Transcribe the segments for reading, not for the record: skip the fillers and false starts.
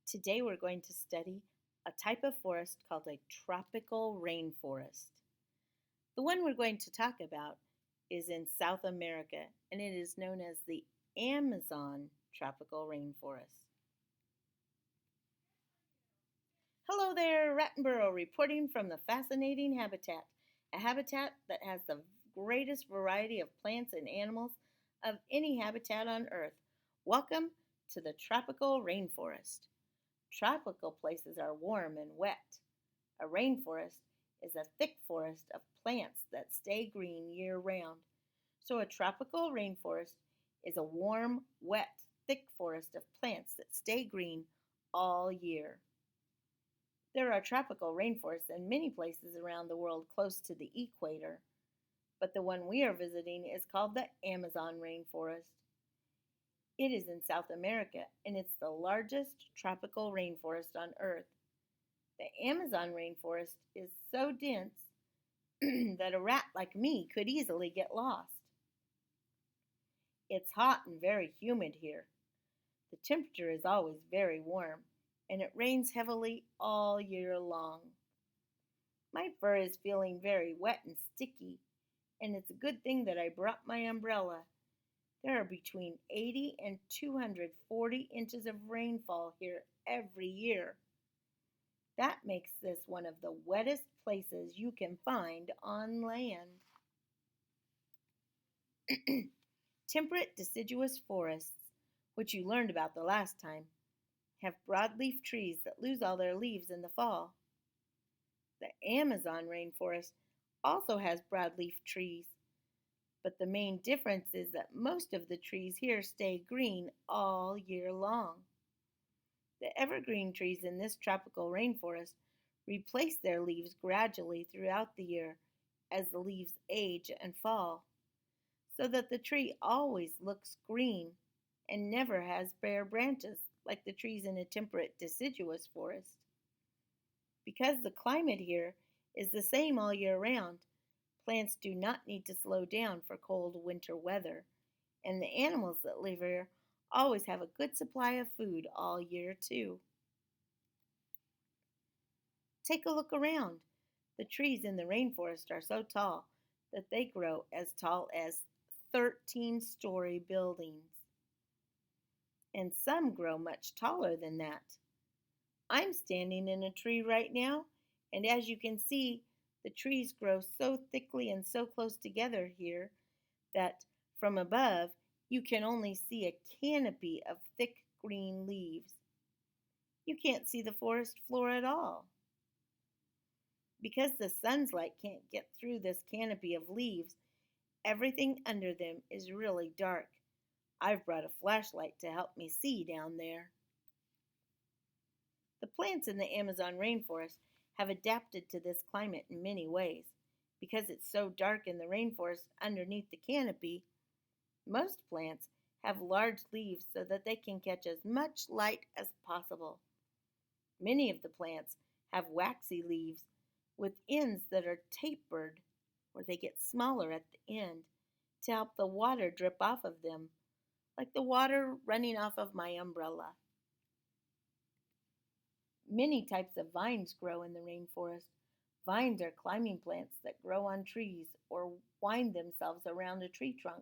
Today we're going to study a type of forest called a tropical rainforest. The one we're going to talk about is in South America and it is known as the Amazon tropical rainforest. Hello there, Rattenborough reporting from the fascinating habitat, a habitat that has the greatest variety of plants and animals of any habitat on Earth. Welcome to the tropical rainforest. Tropical places are warm and wet. A rainforest is a thick forest of plants that stay green year round. So, a tropical rainforest is a warm, wet, thick forest of plants that stay green all year. There are tropical rainforests in many places around the world close to the equator, but the one we are visiting is called the Amazon rainforest. It is in South America and it's the largest tropical rainforest on Earth. The Amazon rainforest is so dense that a rat like me could easily get lost. It's hot and very humid here. The temperature is always very warm, and it rains heavily all year long. My fur is feeling very wet and sticky, and it's a good thing that I brought my umbrella. There are between 80 and 240 inches of rainfall here every year. That makes this one of the wettest places you can find on land. Temperate deciduous forests, which you learned about the last time, have broadleaf trees that lose all their leaves in the fall. The Amazon rainforest also has broadleaf trees, but the main difference is that most of the trees here stay green all year long. The evergreen trees in this tropical rainforest replace their leaves gradually throughout the year as the leaves age and fall, so that the tree always looks green and never has bare branches like the trees in a temperate deciduous forest. Because the climate here is the same all year round, plants do not need to slow down for cold winter weather, and the animals that live here always have a good supply of food all year too. Take a look around. The trees in the rainforest are so tall that they grow as tall as 13-story buildings. And some grow much taller than that. I'm standing in a tree right now, and as you can see, the trees grow so thickly and so close together here that from above you can only see a canopy of thick green leaves. You can't see the forest floor at all. Because the sun's light can't get through this canopy of leaves, everything under them is really dark. I've brought a flashlight to help me see down there. The plants in the Amazon rainforest have adapted to this climate in many ways. Because it's so dark in the rainforest underneath the canopy, most plants have large leaves so that they can catch as much light as possible. Many of the plants have waxy leaves with ends that are tapered, or they get smaller at the end, to help the water drip off of them, like the water running off of my umbrella. Many types of vines grow in the rainforest. Vines are climbing plants that grow on trees or wind themselves around a tree trunk.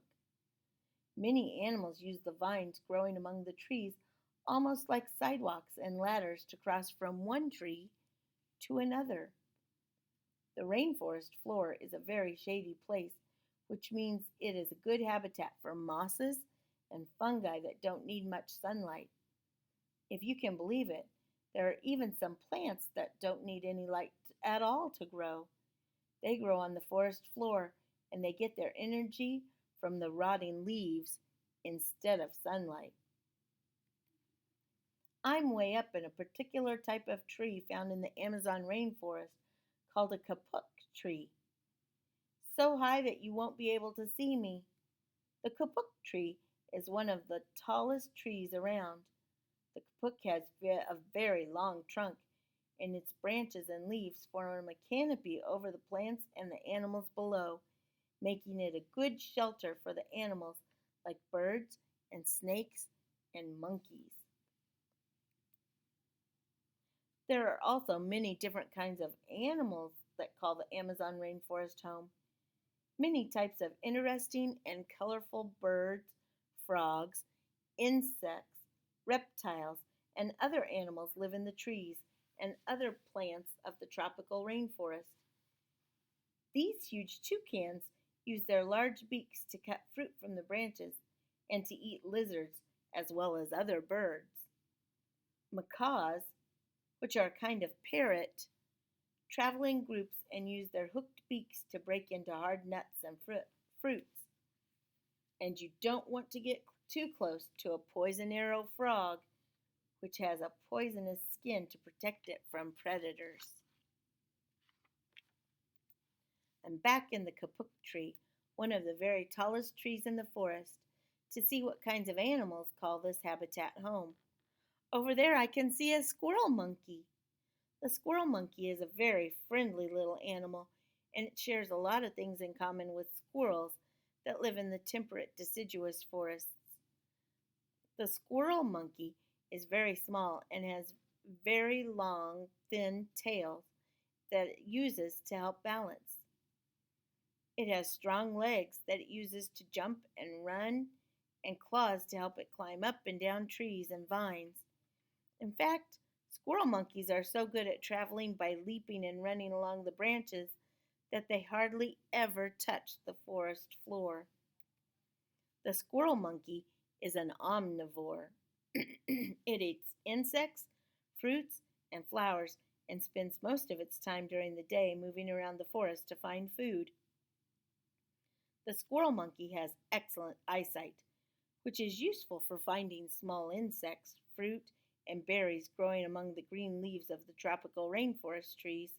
Many animals use the vines growing among the trees almost like sidewalks and ladders to cross from one tree to another. The rainforest floor is a very shady place, which means it is a good habitat for mosses and fungi that don't need much sunlight. If you can believe it, there are even some plants that don't need any light at all to grow. They grow on the forest floor and they get their energy from the rotting leaves instead of sunlight. I'm way up in a particular type of tree found in the Amazon rainforest called a kapuk tree. So high that you won't be able to see me. The kapuk tree is one of the tallest trees around. The kapuk has a very long trunk, and its branches and leaves form a canopy over the plants and the animals below, making it a good shelter for the animals like birds and snakes and monkeys. There are also many different kinds of animals that call the Amazon rainforest home. Many types of interesting and colorful birds, frogs, insects, reptiles, and other animals live in the trees and other plants of the tropical rainforest. These huge toucans use their large beaks to cut fruit from the branches and to eat lizards as well as other birds. Macaws, which are a kind of parrot, travel in groups and use their hooked beaks to break into hard nuts and fruits. And you don't want to get too close to a poison arrow frog, which has a poisonous skin to protect it from predators. I'm back in the kapuk tree, one of the very tallest trees in the forest, to see what kinds of animals call this habitat home. Over there I can see a squirrel monkey. The squirrel monkey is a very friendly little animal, and it shares a lot of things in common with squirrels that live in the temperate deciduous forests. The squirrel monkey is very small and has very long, thin tails that it uses to help balance. It has strong legs that it uses to jump and run, and claws to help it climb up and down trees and vines. In fact, squirrel monkeys are so good at traveling by leaping and running along the branches that they hardly ever touch the forest floor. The squirrel monkey is an omnivore. It eats insects, fruits, and flowers and spends most of its time during the day moving around the forest to find food. The squirrel monkey has excellent eyesight, which is useful for finding small insects, fruit, and berries growing among the green leaves of the tropical rainforest trees.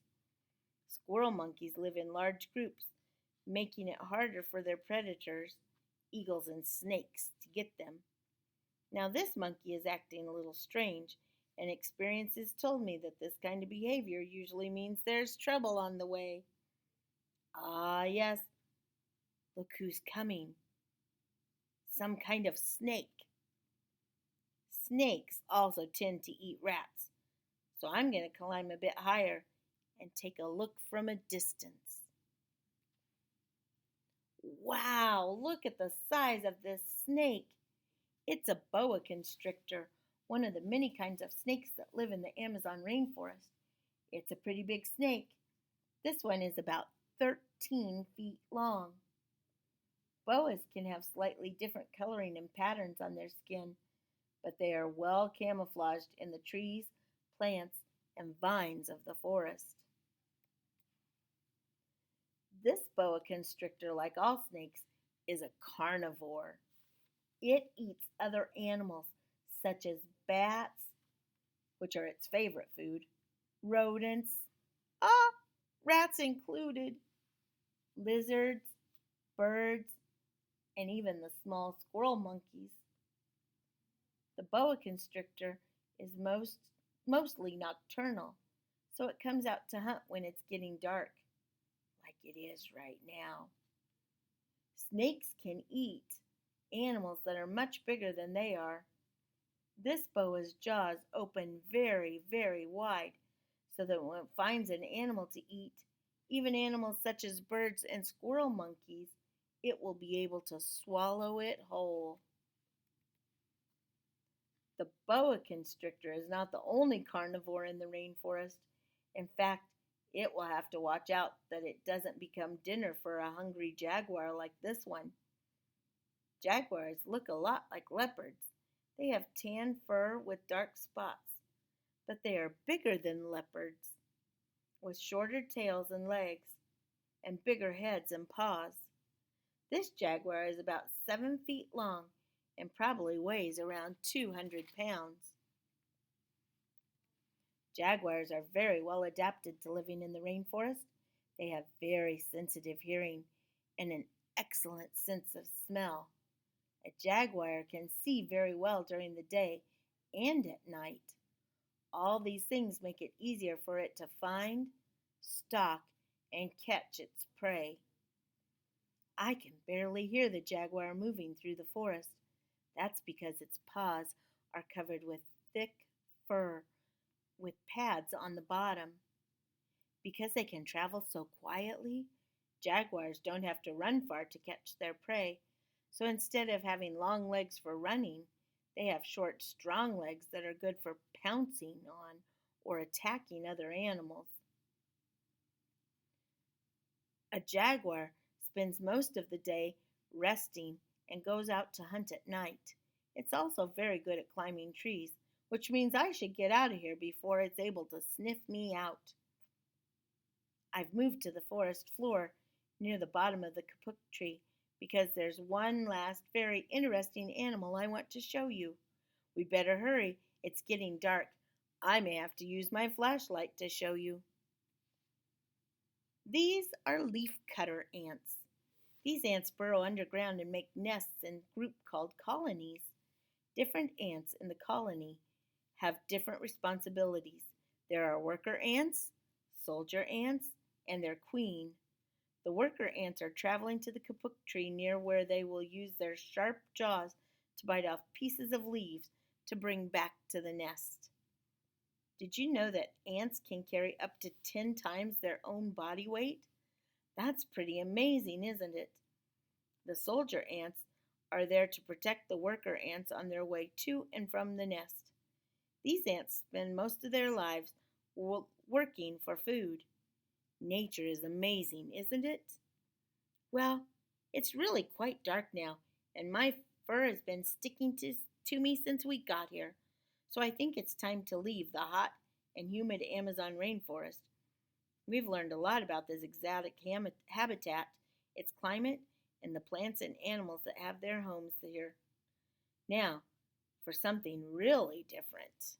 Squirrel monkeys live in large groups, making it harder for their predators, eagles and snakes, to get them. Now, this monkey is acting a little strange, and experiences told me that this kind of behavior usually means there's trouble on the way. Ah, yes, look who's coming. Some kind of snake. Snakes also tend to eat rats, so I'm going to climb a bit higher and take a look from a distance. Wow, look at the size of this snake. It's a boa constrictor, one of the many kinds of snakes that live in the Amazon rainforest. It's a pretty big snake. This one is about 13 feet long. Boas can have slightly different coloring and patterns on their skin, but they are well camouflaged in the trees, plants, and vines of the forest. This boa constrictor, like all snakes, is a carnivore. It eats other animals such as bats, which are its favorite food, rodents, rats included, lizards, birds, and even the small squirrel monkeys. The boa constrictor is mostly nocturnal, so it comes out to hunt when it's getting dark, like it is right now. Snakes can eat animals that are much bigger than they are. This boa's jaws open very, very wide so that when it finds an animal to eat, even animals such as birds and squirrel monkeys, it will be able to swallow it whole. The boa constrictor is not the only carnivore in the rainforest. In fact, it will have to watch out that it doesn't become dinner for a hungry jaguar like this one. Jaguars look a lot like leopards. They have tan fur with dark spots, but they are bigger than leopards, with shorter tails and legs, and bigger heads and paws. This jaguar is about 7 feet long and probably weighs around 200 pounds. Jaguars are very well adapted to living in the rainforest. They have very sensitive hearing and an excellent sense of smell. A jaguar can see very well during the day and at night. All these things make it easier for it to find, stalk, and catch its prey. I can barely hear the jaguar moving through the forest. That's because its paws are covered with thick fur with pads on the bottom. Because they can travel so quietly, jaguars don't have to run far to catch their prey. So instead of having long legs for running, they have short, strong legs that are good for pouncing on or attacking other animals. A jaguar spends most of the day resting and goes out to hunt at night. It's also very good at climbing trees, which means I should get out of here before it's able to sniff me out. I've moved to the forest floor near the bottom of the kapuk tree because there's one last very interesting animal I want to show you. We better hurry. It's getting dark. I may have to use my flashlight to show you. These are leafcutter ants. These ants burrow underground and make nests in groups called colonies. Different ants in the colony have different responsibilities. There are worker ants, soldier ants, and their queen. The worker ants are traveling to the kapuk tree near where they will use their sharp jaws to bite off pieces of leaves to bring back to the nest. Did you know that ants can carry up to 10 times their own body weight? That's pretty amazing, isn't it? The soldier ants are there to protect the worker ants on their way to and from the nest. These ants spend most of their lives working for food. Nature is amazing, isn't it? Well, it's really quite dark now, and my fur has been sticking to me since we got here. So I think it's time to leave the hot and humid Amazon rainforest. We've learned a lot about this exotic habitat, its climate, and the plants and animals that have their homes here. Now, for something really different.